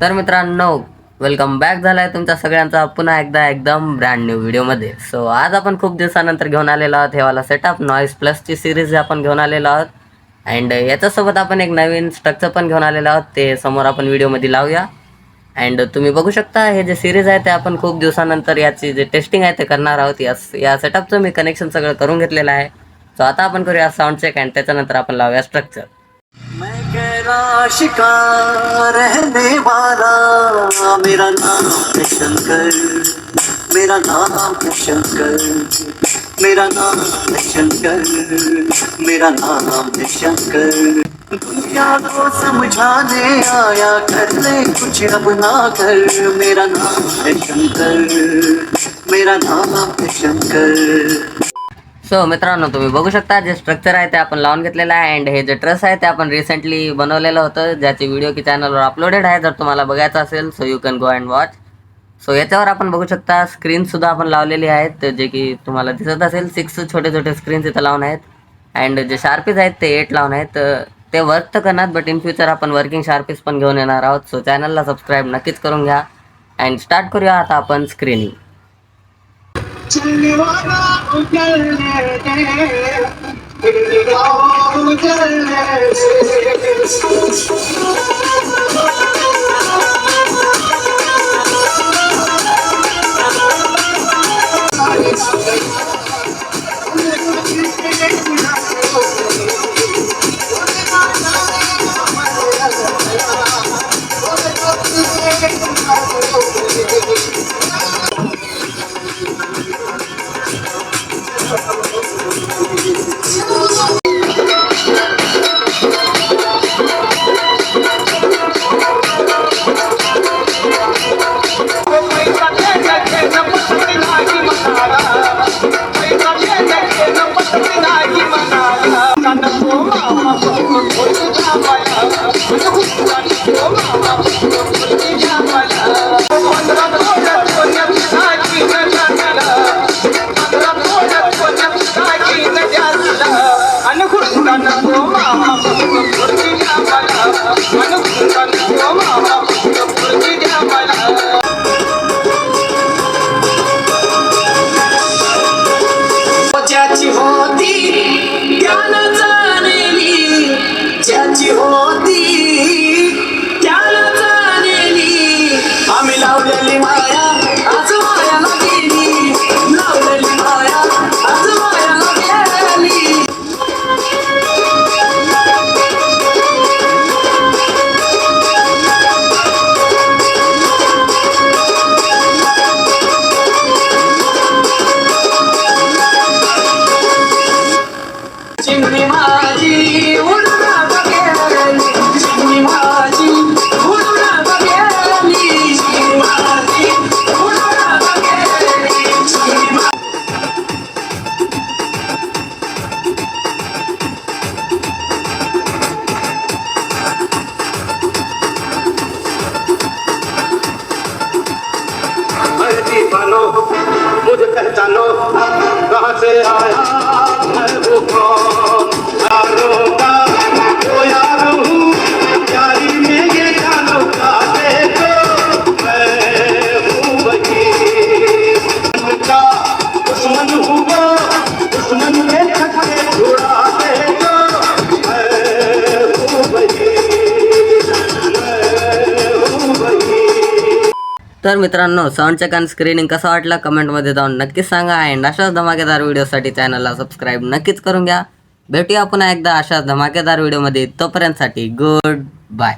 तर मित्रांनो, welcome back झालाय तुमच्या सगळ्यांचा पुन्हा एकदा एकदम ब्रँड न्यू व्हिडिओमध्ये. सो आज आपण खूप दिवसानंतर घेऊन आलेलो आहोत हे वाला सेटअप. नॉईस प्लसची सिरीज आपण घेऊन आलेलो आहोत अँड याच्यासोबत आपण एक नवीन स्ट्रक्चर पण घेऊन आलेलो आहोत. ते समोर आपण व्हिडिओमध्ये लावूया. अँड तुम्ही बघू शकता हे जे सिरीज आहे ते आपण खूप दिवसानंतर याची जे टेस्टिंग आहे ते करणार आहोत. या सेटअपचं मी कनेक्शन सगळं करून घेतलेलं आहे. सो आता आपण करूया साऊंड चेक अँड त्याच्यानंतर आपण लावूया स्ट्रक्चर. मैं कैलाश का रहने वाला, मेरा नाम है शंकर, मेरा नाम है शंकर, मेरा नाम है शंकर, मेरा नाम है शंकर. दुनिया को समझाने आया, कर ले कुछ अब ना कर. मेरा नाम है शंकर, मेरा नाम है शंकर. सो मित्रांनो, तुम्ही बघू शकता जे स्ट्रक्चर आहे ते आपण लावून घेतलेलं आहे अँड हे जे ट्रस आहे ते आपण रिसेंटली बनवलेलं होतं, ज्याची व्हिडिओ की चॅनलवर अपलोडेड आहे. जर तुम्हाला बघायचं असेल so you can go and watch. So याच्यावर आपण बघू शकता स्क्रीनसुद्धा आपण लावलेली आहेत, जे की तुम्हाला दिसत असेल 6 छोटे छोटे स्क्रीन्स इथं लावून आहेत अँड जे शार्पीज आहेत ते 8 लावून आहेत. ते वर्क तर करणार, बट इन फ्युचर आपण वर्किंग शार्पीज पण घेऊन येणार आहोत. सो चॅनलला सबस्क्राईब नक्कीच करून घ्या अँड स्टार्ट करूया आता आपण स्क्रीनिंग. चलने वाला उजलने दे, उजलने ज्याची होती त्याला जाणली, ज्याची होती त्याला जाणली. आम्ही लावलेली माया आज मायाला गेली, लावलेली माया आज मायाला गेली. चिमणी माझी उडून बघेली, चिमणी माझी उडून बघेली, चिमणी माझी उडून बघेली, चिमणी माझी. हल्दी बनो मुझे पहचानो, कहाँ से आया मैं वो कौन. यारों का वो यार हूँ, यारी में ये जानो का देखो मैं हूँ वही. उनका दुश्मन हूँ वो, दुश्मन के छक्के छुड़ा देखो मैं हूँ वही, मैं हूँ वही. तर मित्रांनो, साऊंड चेक आणि स्क्रीनिंग कसा वाटला कमेंटमध्ये जाऊन नक्कीच सांगा अँड अशाच धमाकेदार व्हिडिओसाठी चॅनलला सबस्क्राईब नक्कीच करून घ्या. भेटूया पुन्हा एकदा अशाच धमाकेदार व्हिडिओमध्ये. तोपर्यंतसाठी गुड बाय.